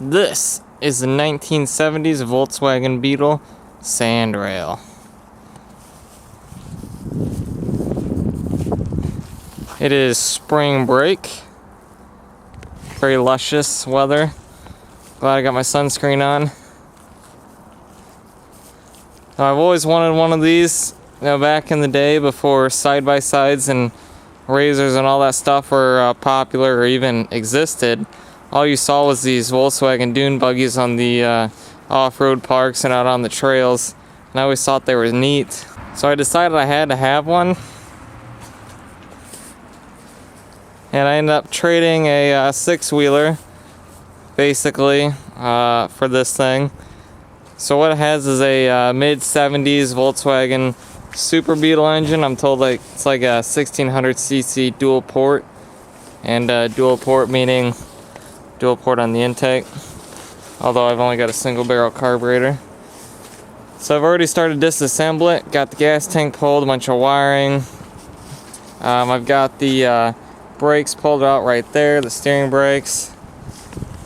This is the 1970s Volkswagen Beetle sandrail. It is spring break. Very luscious weather. Glad I got my sunscreen on. I've always wanted one of these, back in the day before side-by-sides and razors and all that stuff were popular or even existed. All you saw was these Volkswagen dune buggies on the off-road parks and out on the trails, and I always thought they were neat. So I decided I had to have one, and I ended up trading a six-wheeler, basically, for this thing. So what it has is a mid-70s Volkswagen Super Beetle engine. I'm told it's like a 1600cc dual port, and dual port meaning dual port on the intake, although I've only got a single barrel carburetor. So I've already started to disassemble it. Got the gas tank pulled, a bunch of wiring. I've got the brakes pulled out right there, the steering brakes,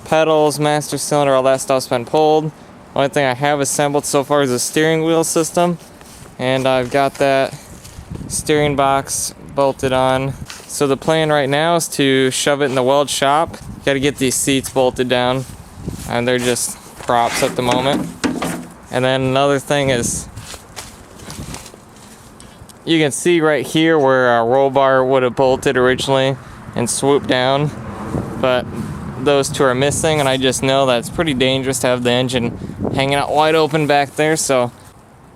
pedals, master cylinder, all that stuff's been pulled. Only thing I have assembled so far is the steering wheel system, and I've got that steering box bolted on. So the plan right now is to shove it in the weld shop. Got to get these seats bolted down, and they're just props at the moment. And then another thing is, you can see right here where a roll bar would have bolted originally and swooped down, but those two are missing, and I just know that it's pretty dangerous to have the engine hanging out wide open back there. So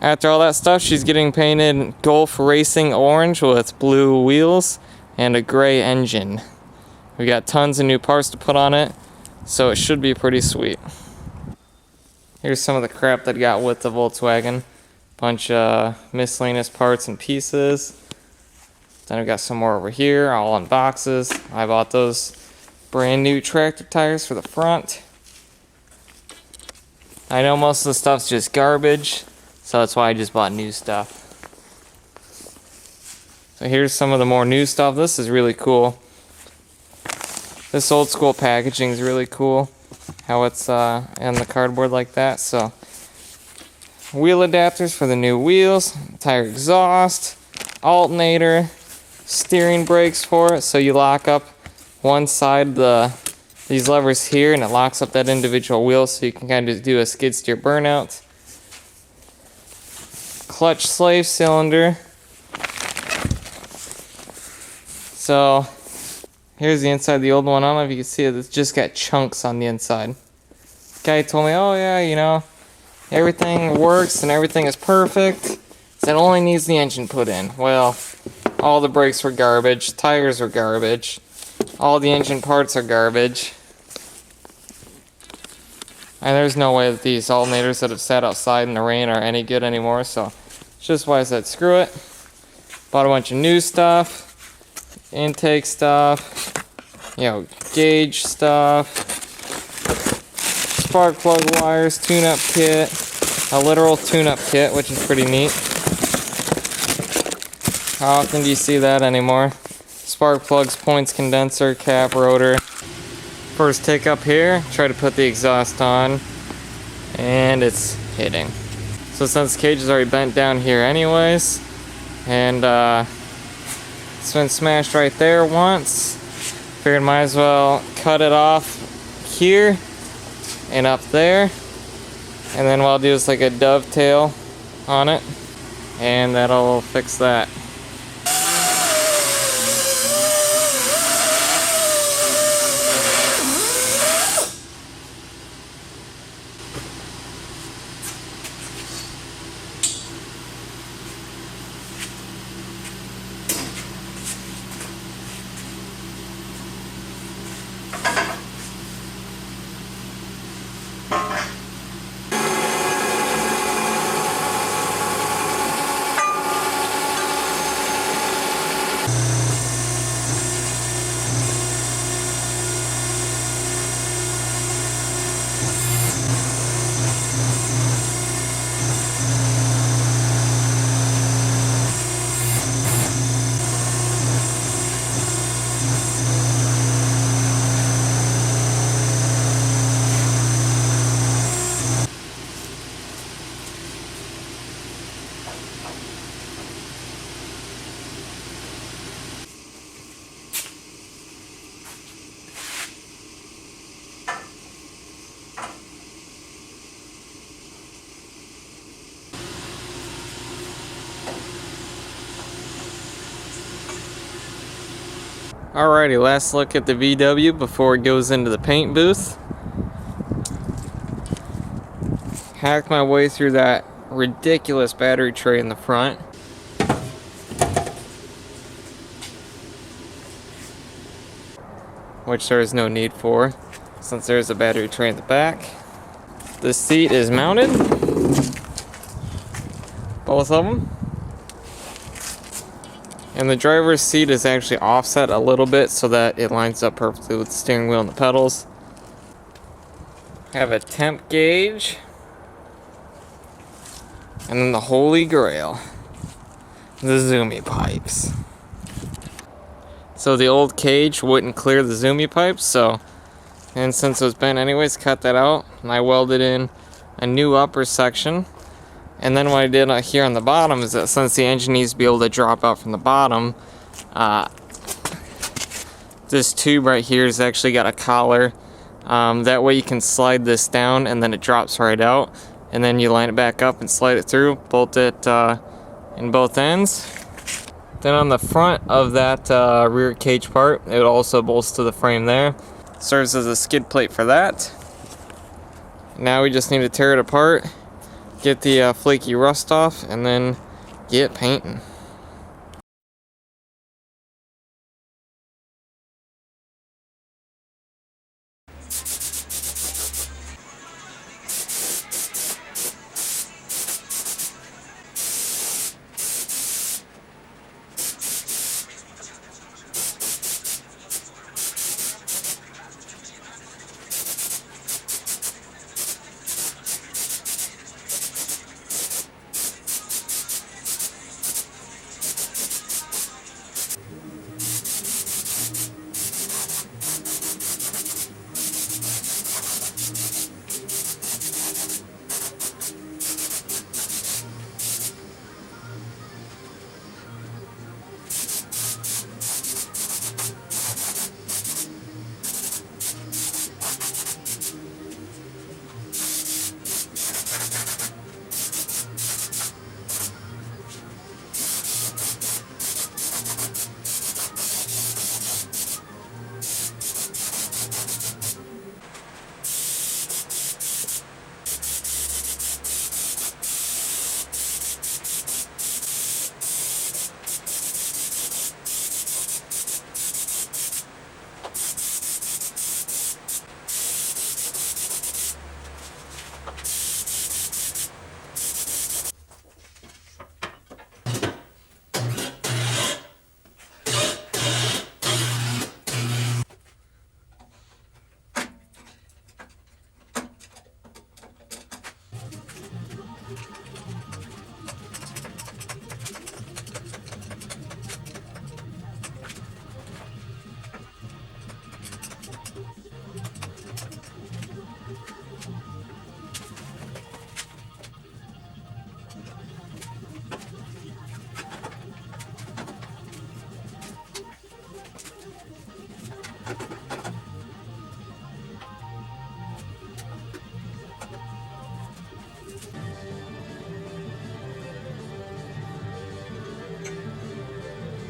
after all that stuff, she's getting painted Gulf Racing orange with blue wheels and a gray engine. We got tons of new parts to put on it, so it should be pretty sweet. Here's some of the crap that got with the Volkswagen. Bunch of miscellaneous parts and pieces. Then I've got some more over here, all in boxes. I bought those brand new tractor tires for the front. I know most of the stuff's just garbage, so that's why I just bought new stuff. So here's some of the more new stuff. This is really cool. This old school packaging is really cool. How it's in the cardboard like that. So wheel adapters for the new wheels, tire exhaust, alternator, steering brakes for it. So you lock up one side these levers here, and it locks up that individual wheel, so you can kind of do a skid steer burnout. Clutch slave cylinder. So here's the inside of the old one. I don't know if you can see it. It's just got chunks on the inside. Guy told me, oh yeah, everything works and everything is perfect. It only needs the engine put in. Well, all the brakes were garbage. Tires were garbage. All the engine parts are garbage. And there's no way that these alternators that have sat outside in the rain are any good anymore. So it's just why I said screw it. Bought a bunch of new stuff. Intake stuff, gauge stuff, spark plug wires, tune-up kit, a literal tune-up kit, which is pretty neat. How often do you see that anymore? Spark plugs, points, condenser, cap, rotor. First take up here, try to put the exhaust on, and it's hitting. So since the cage is already bent down here anyways, and it's been smashed right there once, figured might as well cut it off here and up there, and then what I'll do is like a dovetail on it, and that'll fix that. Alrighty, last look at the VW before it goes into the paint booth. Hacked my way through that ridiculous battery tray in the front. Which there is no need for, since there's a battery tray in the back. The seat is mounted. Both of them. And the driver's seat is actually offset a little bit so that it lines up perfectly with the steering wheel and the pedals. Have a temp gauge. And then the holy grail, the Zoomy pipes. So the old cage wouldn't clear the Zoomy pipes, and since it was bent anyways, cut that out. And I welded in a new upper section. And then what I did here on the bottom is that since the engine needs to be able to drop out from the bottom, this tube right here has actually got a collar. That way you can slide this down and then it drops right out. And then you line it back up and slide it through, bolt it in both ends. Then on the front of that rear cage part, it also bolts to the frame there. Serves as a skid plate for that. Now we just need to tear it apart, get the flaky rust off, and then get painting.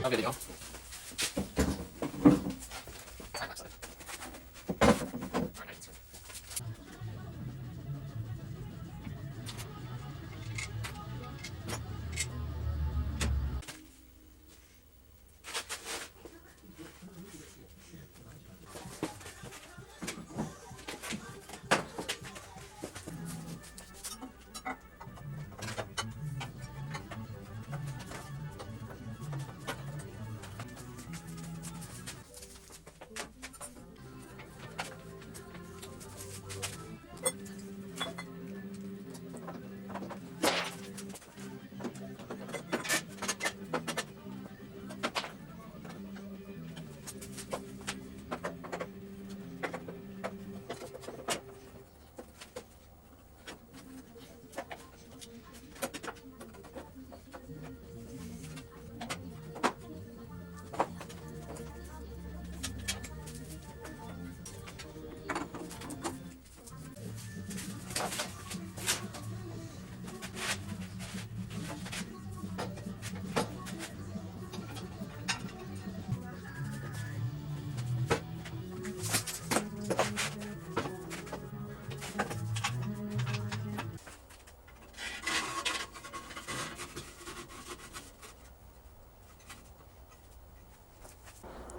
Oh, good to go.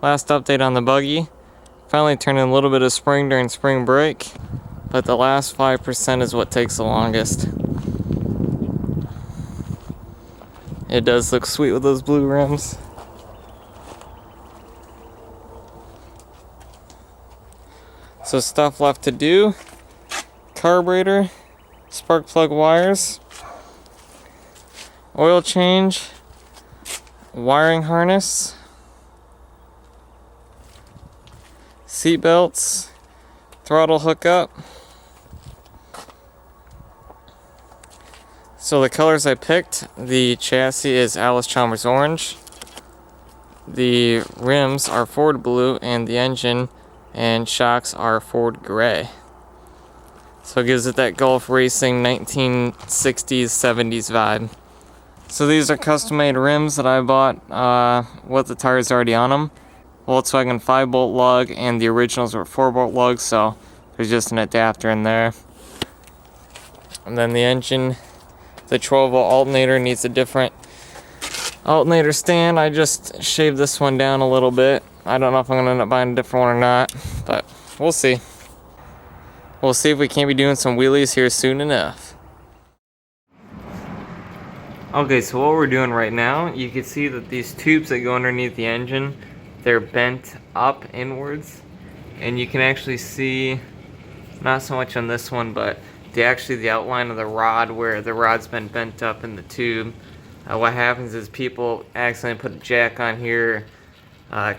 Last update on the buggy. Finally turned in a little bit of spring during spring break, but the last 5% is what takes the longest. It does look sweet with those blue rims. So stuff left to do: carburetor, spark plug wires, oil change, wiring harness, seat belts, throttle hookup. So the colors I picked: the chassis is Alice Chalmers orange, the rims are Ford blue, and the engine and shocks are Ford gray. So it gives it that Gulf Racing 1960s, 70s vibe. So these are custom-made rims that I bought with the tires already on them. Volkswagen 5-bolt lug, and the originals were 4-bolt lugs, so there's just an adapter in there. And then the engine, the 12-volt alternator needs a different alternator stand. I just shaved this one down a little bit. I don't know if I'm going to end up buying a different one or not, but we'll see. We'll see if we can't be doing some wheelies here soon enough. Okay, so what we're doing right now, you can see that these tubes that go underneath the engine, they're bent up inwards, and you can actually see, not so much on this one, but the outline of the rod where the rod's been bent up in the tube. What happens is people accidentally put a jack on here,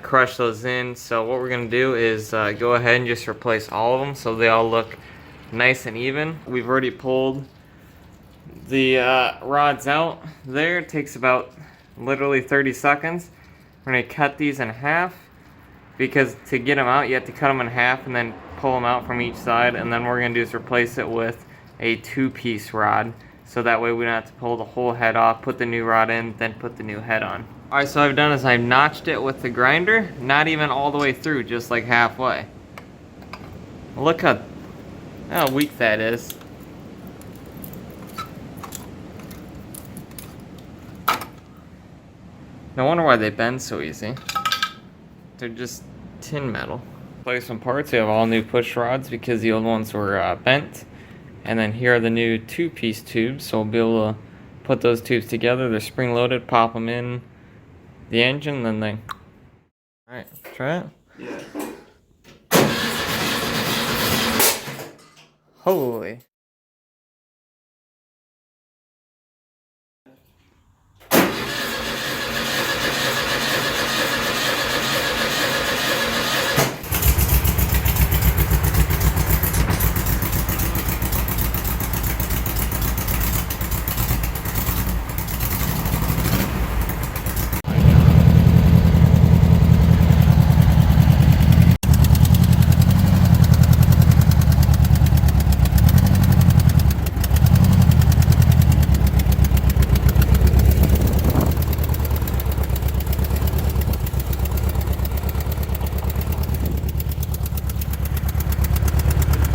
crush those in. So what we're going to do is go ahead and just replace all of them so they all look nice and even. We've already pulled the rods out there. It takes about literally 30 seconds. We're going to cut these in half, because to get them out you have to cut them in half and then pull them out from each side, and then what we're going to do is replace it with a 2-piece rod, so that way we don't have to pull the whole head off, put the new rod in, then put the new head on. Alright, so what I've done is I've notched it with the grinder, not even all the way through, just like halfway. Look how weak that is. No wonder why they bend so easy. They're just tin metal. Replacement parts, we have all new push rods because the old ones were bent. And then here are the new 2-piece tubes, so we'll be able to put those tubes together. They're spring loaded, pop them in the engine, then they... Alright, try it? Yeah. Holy.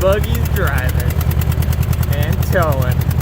Buggy's driving and towing.